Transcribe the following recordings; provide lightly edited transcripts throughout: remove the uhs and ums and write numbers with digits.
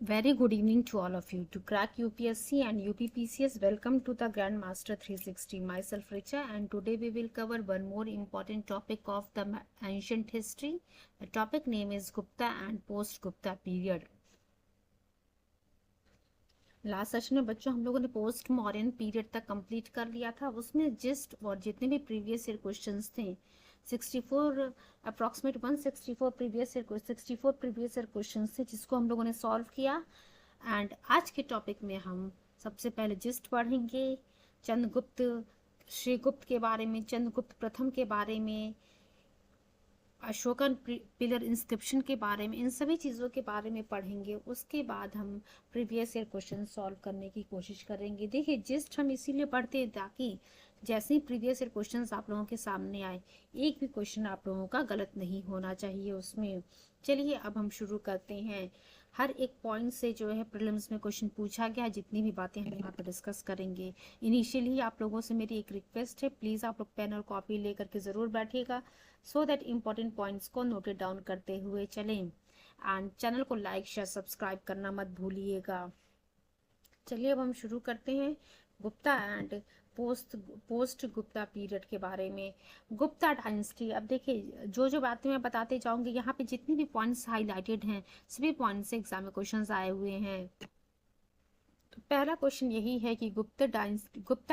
Very good evening to all of you. To crack UPSC and UPPCS, welcome to the Grandmaster 360. Myself Richa, and today we will cover one more important topic of the ancient history. The topic name is Gupta and post-Gupta period. Last session में बच्चों हम लोगों ने post modern period तक complete कर लिया था. उसमें जिस्ट और जितने भी प्रीवियस ईयर क्वेश्चंस थे 64 अप्रॉक्सीमेट 164 64 प्रीवियस ईयर क्वेश्चंस थे जिसको हम लोगों ने सॉल्व किया. एंड आज के टॉपिक में हम सबसे पहले जिस्ट पढ़ेंगे चंद्रगुप्त श्रीगुप्त के बारे में, चंद्रगुप्त प्रथम के बारे में, अशोकन पिलर इंस्क्रिप्शन के बारे में, इन सभी चीज़ों के बारे में पढ़ेंगे. उसके बाद हम प्रीवियस ईयर क्वेश्चन सॉल्व करने की कोशिश करेंगे. देखिए जिस्ट हम इसीलिए पढ़ते हैं ताकि जैसे ही प्रीवियस ईयर क्वेश्चंस आप लोगों के सामने आए एक भी क्वेश्चन आप लोगों का गलत नहीं होना चाहिए उसमें. चलिए अब हम शुरू करते हैं. हर एक पॉइंट से जो है प्रीलिम्स में क्वेश्चन पूछा गया है. जितनी भी बातें हम यहाँ पर डिस्कस करेंगे. इनिशियली आप लोगों से मेरी एक रिक्वेस्ट है, प्लीज़ आप लोग पेन और कॉपी लेकर के ज़रूर बैठिएगा सो दैट इम्पोर्टेंट पॉइंट्स को नोटेड डाउन करते हुए चलें. एंड चैनल को लाइक शेयर सब्सक्राइब करना मत भूलिएगा. चलिए अब हम शुरू करते हैं Gupta and post Gupta period के बारे में. गुप्ता डायनेस्टी. अब देखिए जो बातें मैं बताते जाऊंगी यहाँ पे जितनी भी पॉइंट्स हाईलाइटेड हैं सभी पॉइंट्स से एग्जाम में क्वेश्चंस आए हुए हैं. तो पहला क्वेश्चन यही है कि गुप्ता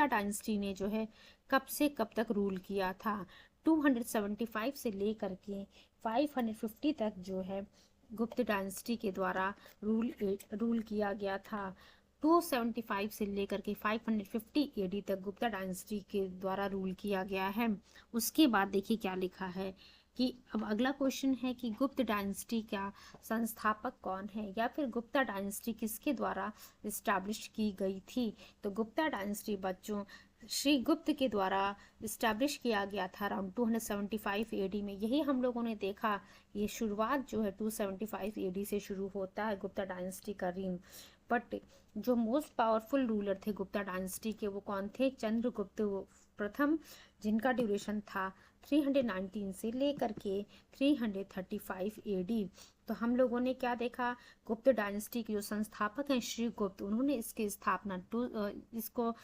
डायनेस्टी ने जो है कब से कब तक रूल किया था. 275 से लेकर के 550 तक जो है गुप्त डायनेस्टी के द्वारा रूल किया गया था. 275 से लेकर के 550 एडी तक गुप्ता डायनेस्टी के द्वारा रूल किया गया है. उसके बाद देखिए क्या लिखा है कि अब अगला क्वेश्चन है कि गुप्त डायनेस्टी का संस्थापक कौन है या फिर गुप्ता डायनेस्टी किसके द्वारा इस्टेब्लिश की गई थी. तो गुप्ता डायनेस्टी बच्चों श्रीगुप्त के द्वारा इस्टेब्लिश किया गया था अराउंड 275 एडी में. यही हम लोगों ने देखा ये शुरुआत जो है 275 एडी से शुरू होता है गुप्ता डायनेस्टी का रीन. बट जो मोस्ट पावरफुल रूलर थे गुप्ता डायनेस्टी के वो कौन थे. चंद्रगुप्त प्रथम, जिनका ड्यूरेशन था 319 से लेकर के 335 एडी. तो हम लोगों ने क्या देखा, गुप्त डायनेस्टी के जो संस्थापक हैं श्रीगुप्त, उन्होंने इसकी स्थापना इसको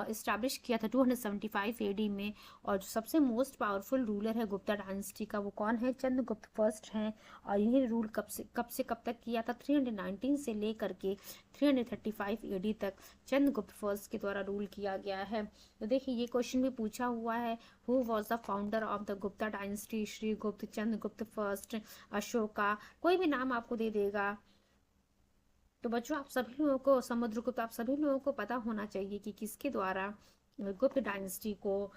इस्टेब्लिश किया था 275 एडी में. और जो सबसे मोस्ट पावरफुल रूलर है गुप्ता डायनेस्टी का वो कौन है, चंद्रगुप्त फर्स्ट हैं. और इन्हें रूल कब से कब तक किया था, 319 से लेकर के 335 एडी तक चंद्रगुप्त फर्स्ट के द्वारा रूल किया गया है. तो देखिए ये क्वेश्चन भी पूछा हुआ है, who was the founder of the Gupta dynasty. Srigupta, Chandragupta first, Ashoka, कोई भी नाम आपको दे देगा. तो बच्चों आप सभी लोगों को, समुद्रगुप्त, आप सभी लोगों को पता होना चाहिए कि किसके द्वारा गुप्त डायनेस्टी को,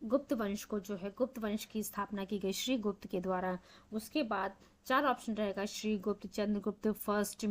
गुप्त वंश को जो है गुप्त वंश की स्थापना की गई श्रीगुप्त के द्वारा. उसके बाद चार ऑप्शन रहेगा, Srigupta, Chandragupta first,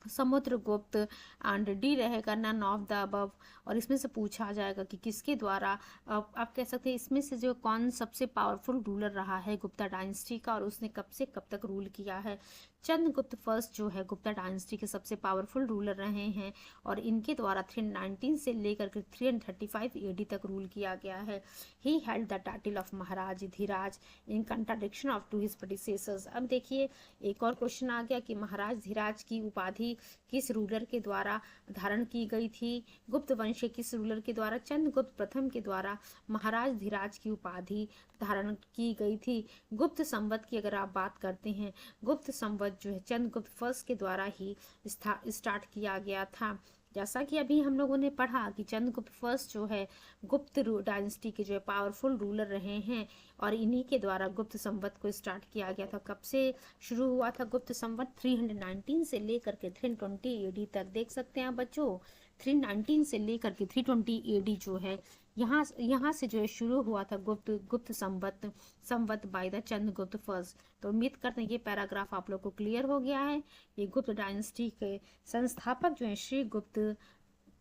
Samudragupta and D रहेगा नन ऑफ द अबव. और इसमें से पूछा जाएगा कि किसके द्वारा, आप कह सकते हैं इसमें से जो कौन सबसे पावरफुल रूलर रहा है गुप्ता डायनेस्टी का और उसने कब से कब तक रूल किया है. चंद्रगुप्त फर्स्ट जो है गुप्ता डायनेस्टी के सबसे पावरफुल रूलर रहे हैं और इनके द्वारा 319 से लेकर के 335 एडी तक रूल किया गया है. He held the title of Maharaj Dhiraj in contradiction of to his predecessors. अब देखिए एक और क्वेश्चन आ गया कि महाराज धीराज की उपाधि किस रूलर के द्वारा धारण की गई थी. गुप्त वंश के किस रूलर के द्वारा, चंद्रगुप्त प्रथम के द्वारा महाराज धीराज की उपाधि धारण की गई थी. गुप्त संवत की अगर आप बात करते हैं, गुप्त संवत जो है चंद्रगुप्त फर्स्ट के द्वारा ही स्टार्ट किया गया था. जैसा कि अभी हम लोगों ने पढ़ा कि चंद्रगुप्त फर्स्ट जो है गुप्त डायनेस्टी के जो है पावरफुल रूलर रहे हैं और इन्हीं के द्वारा गुप्त संवत को स्टार्ट किया गया था. कब से शुरू हुआ था गुप्त संवत, 319 से लेकर के 320 एडी तक. देख सकते हैं आप बच्चों 319 से लेकर के 320 एडी जो है यहाँ से जो है शुरू हुआ था गुप्त संवत बाय द चंद्रगुप्त फर्स्ट. तो उम्मीद करते हैं ये पैराग्राफ आप लोग को क्लियर हो गया है. ये गुप्त डायनेस्टी के संस्थापक जो है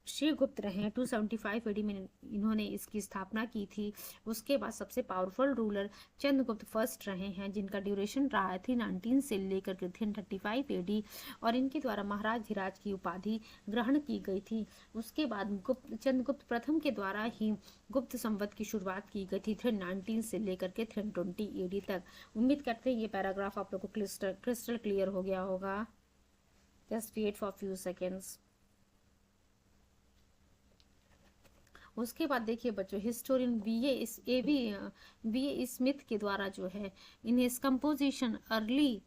श्रीगुप्त रहे हैं. 275 एडी में इन्होंने इसकी स्थापना की थी. उसके बाद सबसे पावरफुल रूलर चंद्रगुप्त फर्स्ट रहे हैं जिनका ड्यूरेशन रहा है 319 से लेकर के 335 एडी और इनके द्वारा महाराज धीराज की उपाधि ग्रहण की गई थी. उसके बाद चंद्रगुप्त प्रथम के द्वारा ही गुप्त संवत की शुरुआत की गई थी 319 से लेकर के 320 एडी तक. उम्मीद करते हैं ये पैराग्राफ आप लोग को क्रिस्टल क्लियर हो गया होगा. Just wait for few seconds. उसके बाद देखिए बच्चों, हिस्टोरियन बी ए स्मिथ के द्वारा जो है in his composition early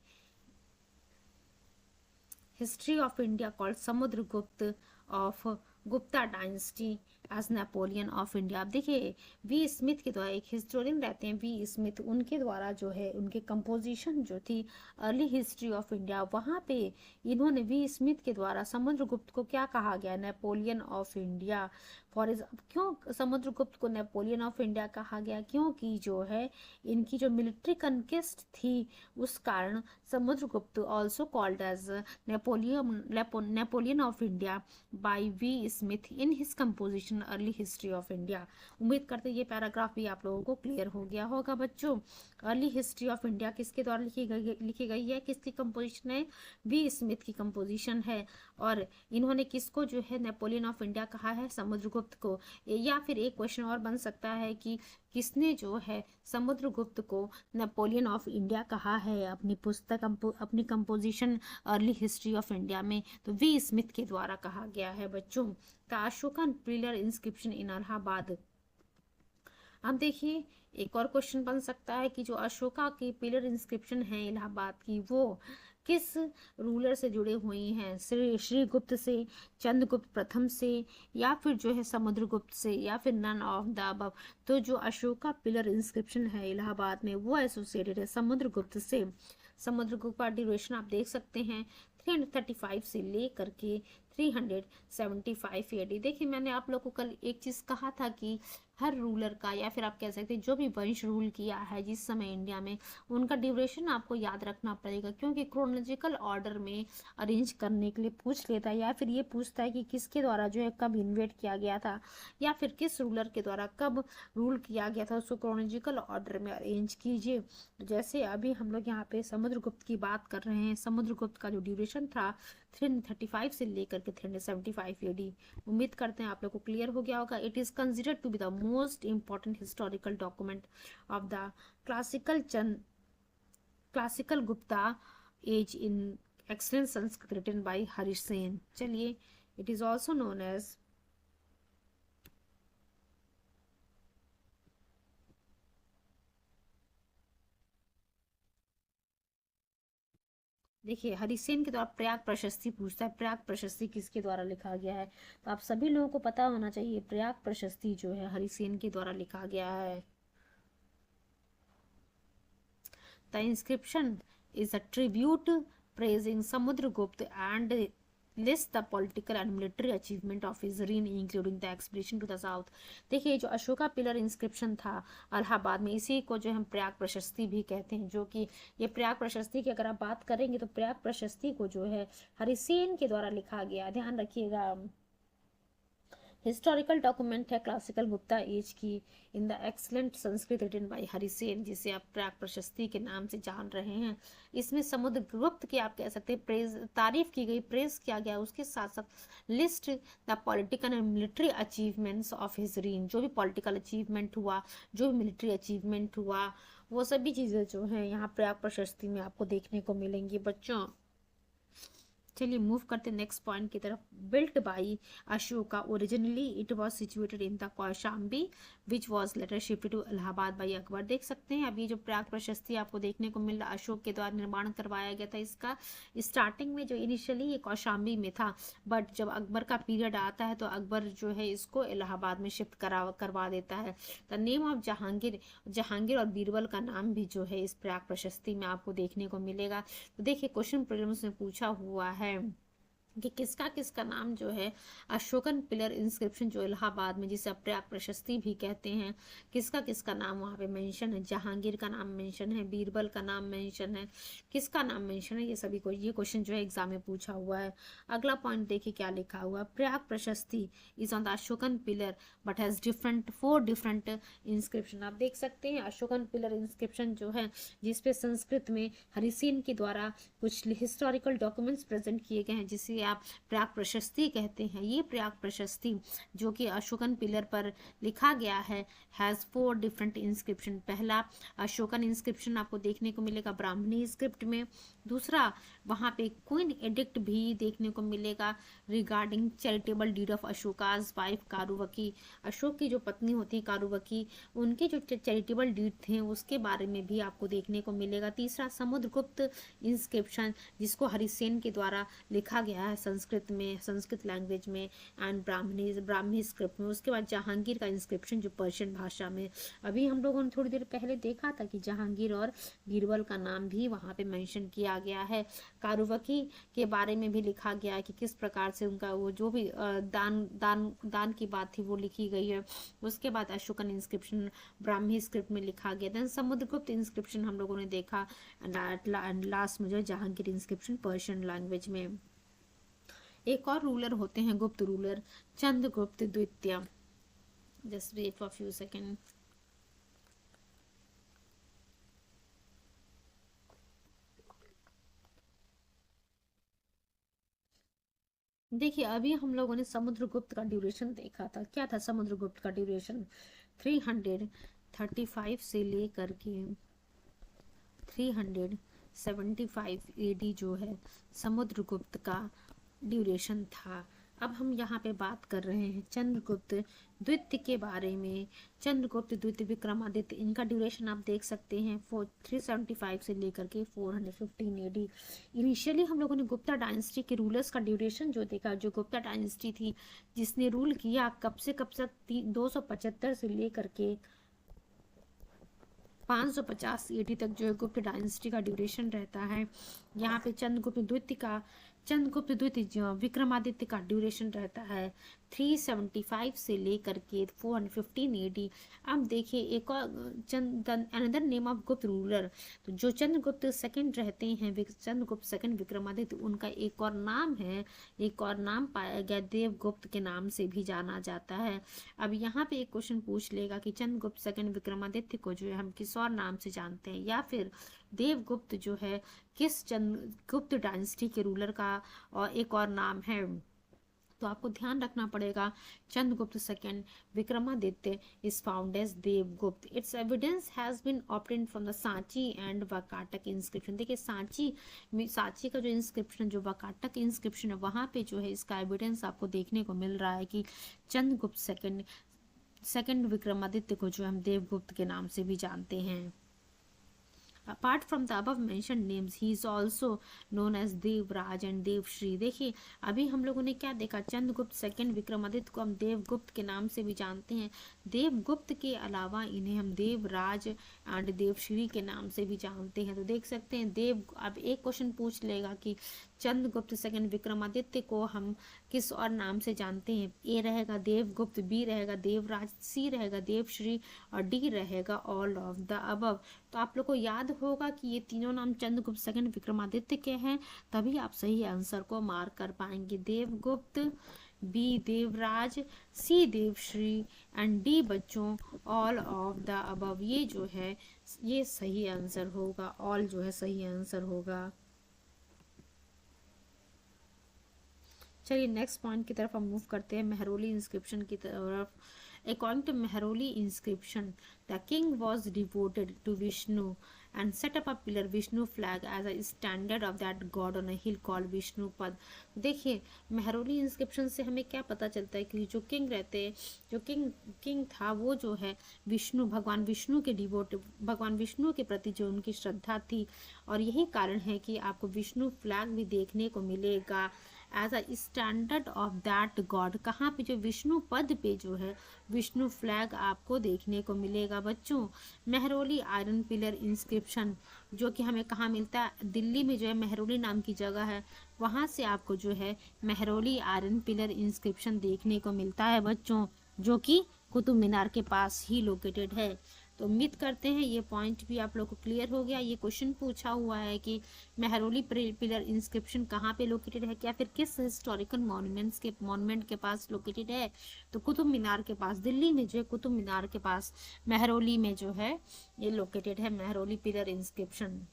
history of India called Samudragupta of Gupta dynasty as Napoleon of India. अब देखिए वी स्मिथ के द्वारा, एक हिस्टोरियन रहते हैं वी स्मिथ, उनके द्वारा जो है उनके कंपोजिशन जो थी अर्ली हिस्ट्री ऑफ इंडिया, वहाँ पे इन्होंने वी स्मिथ के द्वारा समुद्रगुप्त को क्या कहा गया, नेपोलियन ऑफ इंडिया। क्यों समुद्रगुप्त को नेपोलियन ऑफ इंडिया कहा गया, क्योंकि जो है इनकी जो मिलिट्री कन्क्वेस्ट थी उस कारण Samudragupta also called as Napoleon of India by V Smith in his composition early history of India. उम्मीद करते ये पैराग्राफ भी आप लोगों को क्लियर हो गया होगा बच्चों। अर्ली हिस्ट्री ऑफ इंडिया किसके द्वारा लिखी गई है, किसकी कंपोजिशन है, वी स्मिथ की कंपोजिशन है। और इन्होंने किसको जो है नेपोलियन ऑफ इंडिया कहा है, समुद्रगुप्त को। या फिर एक क्वेश्चन और बन सकता है कि किसने जो है समुद्रगुप्त को नेपोलियन ऑफ इंडिया कहा है अपनी पुस्तक अपनी composition early history of India में, तो वी स्मिथ के द्वारा कहा गया है बच्चों। द अशोका पिलर इंस्क्रिप्शन इन इलाहाबाद। अब देखिए एक और क्वेश्चन बन सकता है कि जो अशोका की पिलर इंस्क्रिप्शन है इलाहाबाद की, वो किस रूलर से जुड़े हुई हैं, श्रीगुप्त से, चंद्रगुप्त प्रथम से, या फिर जो है समुद्रगुप्त से, या फिर नन ऑफ द अबव। तो जो अशोका पिलर इंस्क्रिप्शन है इलाहाबाद में वो एसोसिएटेड है समुद्रगुप्त से। समुद्रगुप्त का ड्यूरेशन आप देख सकते हैं 335 से लेकर के 375 एडी। देखिए मैंने आप लोगों को कल एक चीज कहा था कि हर रूलर का, या फिर आप कह सकते हैं जो भी वंश रूल किया है जिस समय इंडिया में, उनका ड्यूरेशन आपको याद रखना पड़ेगा, क्योंकि क्रोनोलॉजिकल ऑर्डर में अरेंज करने के लिए पूछ लेता है, या फिर ये पूछता है कि किसके द्वारा जो है कब इन्वेट किया गया था, या फिर किस रूलर के द्वारा कब रूल किया गया था, उसको क्रोनोलॉजिकल ऑर्डर में अरेंज कीजिए। जैसे अभी हम लोग यहाँ पे समुद्रगुप्त की बात कर रहे हैं, समुद्रगुप्त का जो ड्यूरेशन था 335 से लेकर के 375 एडी। उम्मीद करते हैं आप लोग को क्लियर हो गया होगा। It is considered to be the most important historical document of the classical Gupta age in excellent Sanskrit written by Harisena. चलिए, it is also known as देखिए हरिसेन के द्वारा प्रयाग प्रशस्ति पूछता है, प्रयाग प्रशस्ति किसके द्वारा लिखा गया है, तो आप सभी लोगों को पता होना चाहिए प्रयाग प्रशस्ति जो है हरिसेन के द्वारा लिखा गया है। The inscription is a tribute praising Samudragupta and list the political and military achievement of his reign including the expedition to the south। देखिए जो अशोका पिलर इंस्क्रिप्शन था इलाहाबाद में, इसी को जो हम प्रयाग प्रशस्ति भी कहते हैं, जो कि ये प्रयाग प्रशस्ति की अगर आप बात करेंगे तो प्रयाग प्रशस्ति को जो है हरिसेन के द्वारा लिखा गया, ध्यान रखिएगा। हिस्टोरिकल डॉक्यूमेंट है क्लासिकल गुप्ता एज की in the excellent Sanskrit written by Harisena, जिसे आप प्रयाग प्रशस्ति के नाम से जान रहे हैं। इसमें समुद्रगुप्त की आप कह सकते हैं प्रेज, तारीफ की गई, प्रेज किया गया, उसके साथ साथ list the political and military achievements of his reign, जो भी पॉलिटिकल अचीवमेंट हुआ, जो भी मिलिट्री अचीवमेंट हुआ, वो सभी चीज़ें जो है यहाँ प्रयाग प्रशस्ति में आपको देखने को मिलेंगी बच्चों। चलिए मूव करते नेक्स्ट पॉइंट की तरफ। Built by Ashoka, originally it was situated in the Kaushambi which was later shifted to Allahabad by Akbar. देख सकते हैं अभी जो प्रयाग प्रशस्ति आपको देखने को मिल रहा, अशोक के द्वारा निर्माण करवाया गया था। इसका स्टार्टिंग में जो इनिशियली ये कौशाम्बी में था, बट जब अकबर का पीरियड आता है तो अकबर जो है इसको इलाहाबाद में शिफ्ट करवा देता है। द नेम ऑफ जहांगीर और बीरबल का नाम भी जो है इस प्रयाग प्रशस्ति में आपको देखने को मिलेगा। तो देखिए क्वेश्चन प्रीलिम्स में पूछा हुआ है कि किसका नाम जो है अशोकन पिलर इंस्क्रिप्शन जो इलाहाबाद में, जिसे प्रयाग प्रशस्ति भी कहते हैं, किसका नाम वहाँ पे मेंशन है। जहांगीर का नाम मेंशन है, बीरबल का नाम मेंशन है, किसका नाम मेंशन है, ये सभी को ये क्वेश्चन जो है एग्जाम में पूछा हुआ है। अगला पॉइंट देखिए क्या लिखा हुआ, Prayag Prashasti is on the Ashokan pillar but has 4 different inscription. आप देख सकते हैं अशोकन पिलर इंस्क्रिप्शन जो है, जिसपे संस्कृत में हरिसेन के द्वारा कुछ हिस्टोरिकल डॉक्यूमेंट्स प्रेजेंट किए गए हैं, जिसे आप प्रयाग प्रशस्ति कहते हैं। ये प्रयाग प्रशस्ति जो कि अशोकन पिलर पर लिखा गया है हैज 4 डिफरेंट इंस्क्रिप्शन। पहला अशोकन इंस्क्रिप्शन आपको देखने को मिलेगा ब्राह्मणी स्क्रिप्ट में, दूसरा, वहाँ पे क्वीन एडिक्ट भी देखने को मिलेगा regarding charitable deed of Ashoka's wife Karuvaki. Ashoka की जो पत्नी होती है कारुवकी, उनके जो चैरिटेबल डीड थे उसके बारे में भी आपको देखने को मिलेगा। तीसरा, समुद्रगुप्त इंस्क्रिप्शन, जिसको हरिसेन के द्वारा लिखा गया है संस्कृत में, संस्कृत लैंग्वेज में एंड ब्राह्मी स्क्रिप्ट में। उसके बाद जहांगीर का इंस्क्रिप्शन जो पर्शियन भाषा में, अभी हम लोगों ने थोड़ी देर पहले देखा था कि जहांगीर और बीरबल का नाम भी वहाँ पे मेंशन किया गया है। कारुवकी के बारे में भी लिखा गया है कि किस प्रकार से उनका वो जो भी दान की बात थी वो लिखी गई है। उसके बाद अशोकन इंस्क्रिप्शन ब्राह्मी स्क्रिप्ट में लिखा गया। देन समुद्रगुप्त इंस्क्रिप्शन हम लोगों ने देखा एंड लास्ट में जो जहांगीर इंस्क्रिप्शन पर्शियन लैंग्वेज में। एक और रूलर होते हैं गुप्त रूलर, चंद्रगुप्त द्वितीय। Just wait for few second. देखिए अभी हम लोगों ने समुद्रगुप्त का ड्यूरेशन देखा था। क्या था समुद्रगुप्त का ड्यूरेशन? 335 से लेकर के 375 एडी जो है समुद्रगुप्त का ड्यूरेशन था। अब हम यहाँ पे बात कर रहे हैं चंद्रगुप्त द्वितीय के बारे में। चंद्रगुप्त द्वितीय विक्रमादित्य, इनका ड्यूरेशन आप देख सकते हैं 375 से लेकर के 415 एडी। इनिशियली हम लोगों ने गुप्ता डायनेस्टी के रूलर्स का ड्यूरेशन जो देखा, जो गुप्ता डायनेस्टी थी जिसने रूल किया कब से कब तक, 275 से लेकर के 550 एडी तक जो है गुप्त डायनेस्टी का ड्यूरेशन रहता है। यहाँ पे चंद्रगुप्त द्वितीय विक्रमादित्य का ड्यूरेशन रहता है 375 से लेकर के 415 एडी। अब देखिए एक और अनदर नेम ऑफ गुप्त रूलर, तो जो चंद्रगुप्त सेकंड रहते हैं, चंद्रगुप्त सेकंड विक्रमादित्य, उनका एक और नाम है, एक और नाम पाया गया देवगुप्त के नाम से भी जाना जाता है। अब यहाँ पे एक क्वेश्चन पूछ लेगा कि चंद्रगुप्त सेकंड विक्रमादित्य को जो है हम किस और नाम से जानते हैं, या फिर देवगुप्त जो है किस चंद्रगुप्त डायनेस्टी के रूलर का और एक और नाम है। तो आपको ध्यान रखना पड़ेगा Chandragupta second Vikramaditya is found as Devgupta. Its evidence has been obtained from the Sanchi and Vakataka inscription. देखिए सांची का जो इंस्क्रिप्शन, जो वाकाटक इंस्क्रिप्शन है, वहां पे जो है इसका एविडेंस आपको देखने को मिल रहा है कि चंद्रगुप्त सेकंड विक्रमादित्य को जो हम देवगुप्त के नाम से भी जानते हैं। Apart from the above mentioned names, he is also known as Devraj and Devshri. देखिए अभी हम लोगों ने क्या देखा, चंद्रगुप्त सेकंड विक्रमादित्य को हम देवगुप्त के नाम से भी जानते हैं। देवगुप्त के अलावा इन्हें हम देवराज एंड देवश्री के नाम से भी जानते हैं। तो देख सकते हैं अब एक क्वेश्चन पूछ लेगा कि चंद्रगुप्त सेकंड विक्रमादित्य को हम किस और नाम से जानते हैं। ए रहेगा देवगुप्त, बी रहेगा देवराज, सी रहेगा देवश्री और डी रहेगा ऑल ऑफ द अबव। तो आप लोग को याद होगा कि ये तीनों नाम चंद्रगुप्त सेकंड विक्रमादित्य के हैं, तभी आप सही आंसर को मार्क कर पाएंगे। Devgupta, B Devraj, C Devshri and D बच्चों ऑल ऑफ द अबव। ये जो है ये सही आंसर होगा, ऑल जो है सही आंसर होगा। चलिए नेक्स्ट पॉइंट की तरफ हम मूव करते हैं, मेहरौली इंस्क्रिप्शन की तरफ। According to Mehroli inscription, the king was devoted to Vishnu and set up a pillar Vishnu flag as a standard of that god on a hill called Vishnupad। देखिए Mehrauli inscription से हमें क्या पता चलता है कि जो किंग रहते हैं, जो किंग था वो जो है विष्णु, भगवान विष्णु के डिवोट, भगवान विष्णु के प्रति जो उनकी श्रद्धा थी, और यही कारण है कि आपको विष्णु फ्लैग भी देखने को मिलेगा as a standard of that god. कहाँ पे? जो विष्णु पद पे जो है विष्णु फ्लैग आपको देखने को मिलेगा बच्चों। मेहरौली आयरन पिलर इंस्क्रिप्शन जो कि हमें कहाँ मिलता है? दिल्ली में जो है मेहरौली नाम की जगह है, वहाँ से आपको जो है मेहरौली आयरन पिलर इंस्क्रिप्शन देखने को मिलता है बच्चों, जो कि कुतुब मीनार के पास ही लोकेटेड है। तो उम्मीद करते हैं ये पॉइंट भी आप लोग को क्लियर हो गया। ये क्वेश्चन पूछा हुआ है कि मेहरौली पिलर इंस्क्रिप्शन कहाँ पे लोकेटेड है, क्या फिर किस हिस्टोरिकल मॉन्यूमेंट के पास लोकेटेड है? तो कुतुब मीनार के पास, दिल्ली में जो है कुतुब मीनार के पास मेहरौली में जो है ये लोकेटेड है Mehrauli pillar inscription.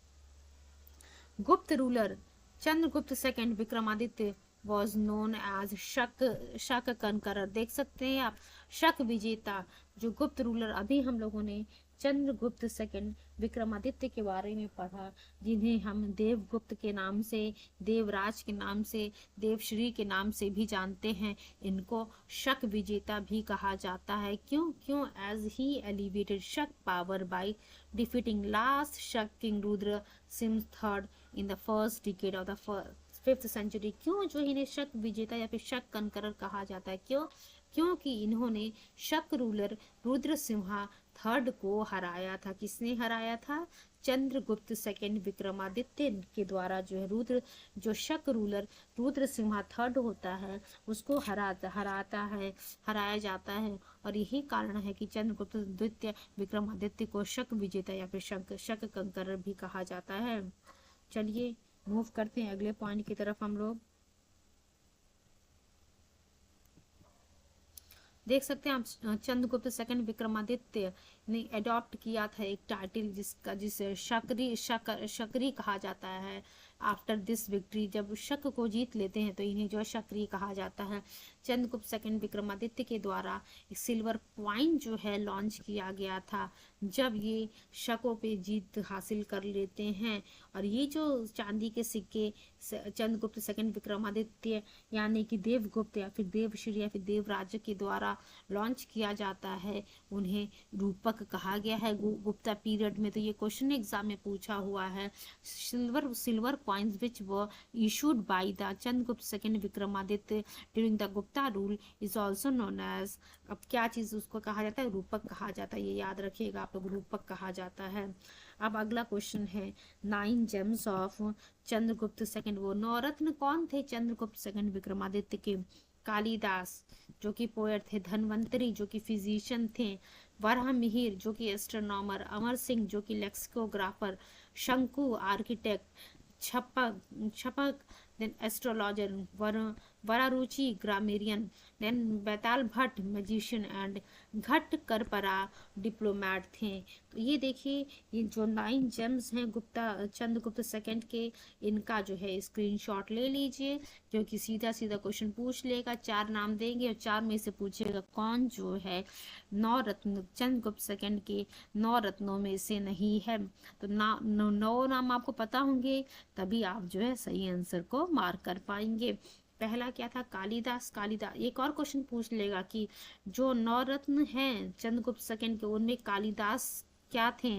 Gupta ruler Chandragupta second Vikramaditya was known as Shaka conqueror. देख सकते हैं आप, शक विजेता। जो गुप्त रूलर अभी हम लोगों ने चंद्रगुप्त सेकंड विक्रमादित्य के बारे में पढ़ा, जिन्हें हम देवगुप्त के नाम से, देवराज के नाम से, देवश्री के नाम से भी जानते हैं। इनको शक विजेता भी कहा जाता है। क्यों as he elevated Shaka power by defeating last Shaka king Rudra Singh third in the first decade of the 5th century. क्यों जो इन्हें शक विजेता या फिर शक कंकरर कहा जाता है? क्योंकि इन्होंने शक रूलर रुद्र सिम्हा थर्ड को हराया था। किसने हराया था? चंद्रगुप्त सेकंड विक्रमादित्य के द्वारा जो है जो शक रूलर रुद्र सिम्हा थर्ड होता है उसको हराया जाता है। और यही कारण है कि चंद्रगुप्त द्वितीय विक्रमादित्य को शक विजेता या फिर शक कंकरर भी कहा जाता है। चलिए मूव करते हैं अगले पॉइंट की तरफ। हम लोग देख सकते हैं आप चंद्रगुप्त सेकंड विक्रमादित्य ने अडॉप्ट किया था एक टाइटल जिसे शकरी कहा जाता है। आफ्टर दिस विक्ट्री, जब शक को जीत लेते हैं तो इन्हें जो शकरी कहा जाता है। चंद्रगुप्त सेकंड विक्रमादित्य के द्वारा एक सिल्वर कॉइन जो है लॉन्च किया गया था जब ये शकों पे जीत हासिल कर लेते हैं। और ये जो चांदी के सिक्के चंद्रगुप्त सेकंड विक्रमादित्य यानी कि देवगुप्त या फिर देवश्री या फिर देवराज के द्वारा लॉन्च किया जाता है उन्हें रूपक कहा गया है। गुप्ता पीरियड में तो ये क्वेश्चन एग्जाम में पूछा हुआ है। Silver coins which were issued by the Chandragupta second Vikramaditya during the Gupta rule is also known as, अब क्या चीज उसको कहा जाता है? रूपक कहा जाता है। ये याद रखिएगा आप लोग, रूपक कहा जाता है। अब अगला क्वेश्चन है 9 जेम्स ऑफ चंद्रगुप्त सेकंड। वो नवरत्न कौन थे चंद्रगुप्त सेकंड विक्रमादित्य के? कालिदास जो कि पोएट थे, धनवंतरी जो कि फिजिशियन थे, वराहमिहिर जो कि एस्ट्रोनॉमर, अमर सिंह जो कि lexicographer, Shanku architect, Kshapanaka then astrologer, Vararuchi grammarian, then Betal Bhatt magician and Ghatakarpara diplomat थे। तो ये देखिए ये जो 9 जेम्स हैं चंद्रगुप्त सेकंड के, इनका जो है स्क्रीनशॉट ले लीजिए जो कि सीधा क्वेश्चन पूछ लेगा। 4 नाम देंगे और 4 में से पूछेगा कौन जो है 9 रत्न चंद्रगुप्त सेकंड के 9 रत्नों में से नहीं है। तो 9 नाम आपको पता होंगे तभी आप जो है सही आंसर को मार्क कर पाएंगे। पहला क्या था? कालिदास। एक और क्वेश्चन पूछ लेगा कि जो 9 रत्न हैं चंद्रगुप्त सेकंड के उनमें कालिदास क्या थे?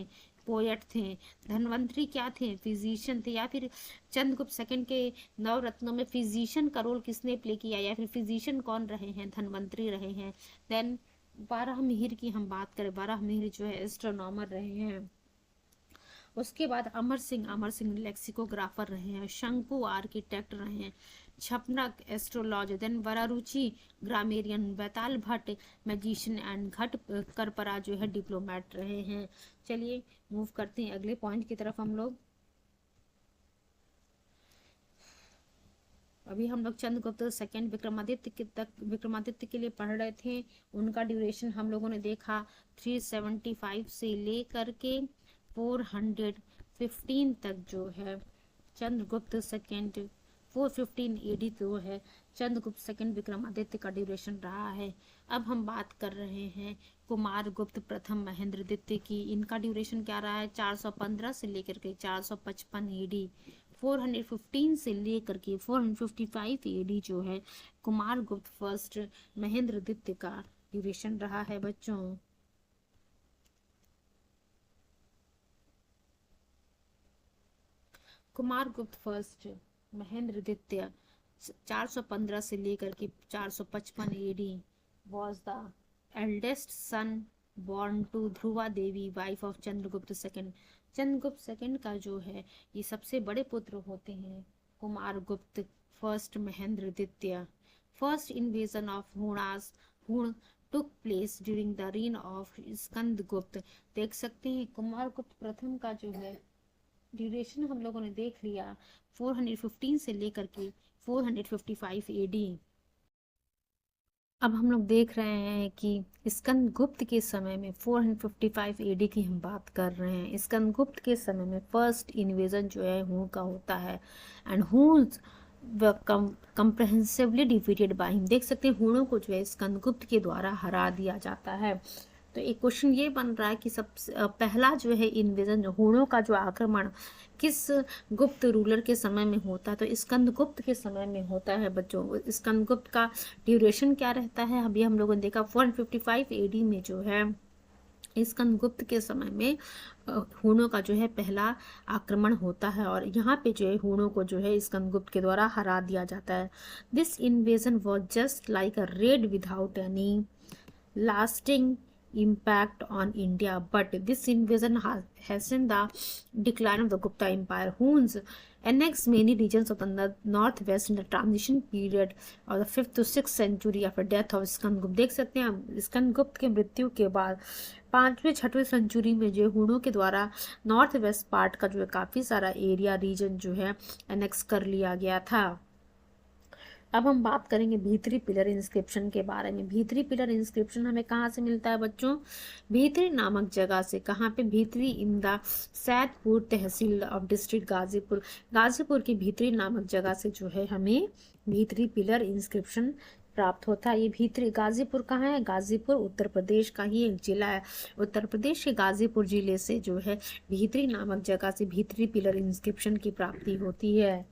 पोएट थे। धनवंतरी क्या थे? फिजिशियन थे। या फिर चंद्रगुप्त सेकंड के 9 रत्नों में फिजिशियन का रोल किसने प्ले किया? या फिर फिजिशियन कौन रहे हैं? धनवंतरी रहे हैं। देन वराहमिहिर की हम बात करें, वराहमिहिर जो है एस्ट्रोनॉमर रहे हैं। उसके बाद अमर सिंह लेक्सिकोग्राफर रहे हैं। शंकु आर्किटेक्ट रहे हैं। Kshapanaka astrologer, then Vararuchi grammarian, Betal Bhatt magician and Ghatakarpara जो है डिप्लोमैट रहे हैं। चलिए मूव करते हैं अगले पॉइंट की तरफ। हम लोग अभी हम लोग चंद्रगुप्त सेकंड विक्रमादित्य के लिए पढ़ रहे थे। उनका ड्यूरेशन हम लोगों ने देखा 375 से लेकर के 415 तक जो है चंद्रगुप्त सेकंड 415 AD जो है चंद्रगुप्त सेकंड विक्रमादित्य का ड्यूरेशन रहा है। अब हम बात कर रहे हैं कुमारगुप्त प्रथम महेंद्रदित्य की। इनका ड्यूरेशन क्या रहा है? 415 से लेकर के 455 AD। 415 से लेकर के 455 AD जो है कुमारगुप्त फर्स्ट महेंद्रदित्य का ड्यूरेशन रहा है बच्चों। कुमारगुप्त फर्स्ट महेंद्रदित्य 415 से लेकर के 455 AD was the eldest son born to Dhruva Devi wife of Chandragupta second. Chandragupta second का जो है ये सबसे बड़े पुत्र होते हैं Kumaragupta first Mahendraditya. First invasion of Huna took place during the reign of Skandagupta. देख सकते हैं कुमारगुप्त प्रथम का जो है ड्यूरेशन हम लोगों ने देख लिया 415 से लेकर के 455 AD। अब हम लोग देख रहे हैं कि स्कंदगुप्त के समय में 455 AD की हम बात कर रहे हैं। स्कंदगुप्त के समय में फर्स्ट इन्वेजन जो है हुण का होता है and Huns comprehensively defeated by him. देख सकते हैं हुणों को जो है स्कंदगुप्त के द्वारा हरा दिया जाता है। तो एक क्वेश्चन ये बन रहा है कि सबसे पहला जो है इन्वेजन, हूणों का जो आक्रमण किस गुप्त रूलर के समय में होता है? तो स्कंदगुप्त के समय में होता है बच्चों। स्कंदगुप्त का ड्यूरेशन क्या रहता है? अभी हम लोगों ने देखा 155 एडी में जो है स्कंदगुप्त के समय में हूणों का जो है पहला आक्रमण होता है, और यहाँ पे जो है हूणों को जो है स्कंदगुप्त के द्वारा हरा दिया जाता है। This invasion was just like a red without any lasting impact on India, but this invasion hastened the decline of the Gupta Empire. Huns annexed many regions of the northwest in the transition period of the 5th to 6th century after death of Skandagupta. देख सकते हैं हम स्कंदगुप्त के मृत्यु के बाद 5वीं 6वीं century में जो हूणों के द्वारा नॉर्थ वेस्ट पार्ट का जो है काफ़ी सारा एरिया रीजन जो है एनेक्स कर लिया गया था। अब हम बात करेंगे भीतरी पिलर इंस्क्रिप्शन के बारे में। भीतरी पिलर इंस्क्रिप्शन हमें कहाँ से मिलता है बच्चों? भीतरी नामक जगह से। कहाँ पे? भीतरी in the Saidpur tehsil of district Ghazipur. Ghazipur की भीतरी नामक जगह से जो है हमें भीतरी पिलर इंस्क्रिप्शन प्राप्त होता है। ये भीतरी गाजीपुर कहाँ है? गाजीपुर उत्तर प्रदेश का ही एक जिला है। उत्तर प्रदेश के गाजीपुर जिले से जो है भीतरी नामक जगह से भीतरी पिलर इंस्क्रिप्शन की प्राप्ति होती है।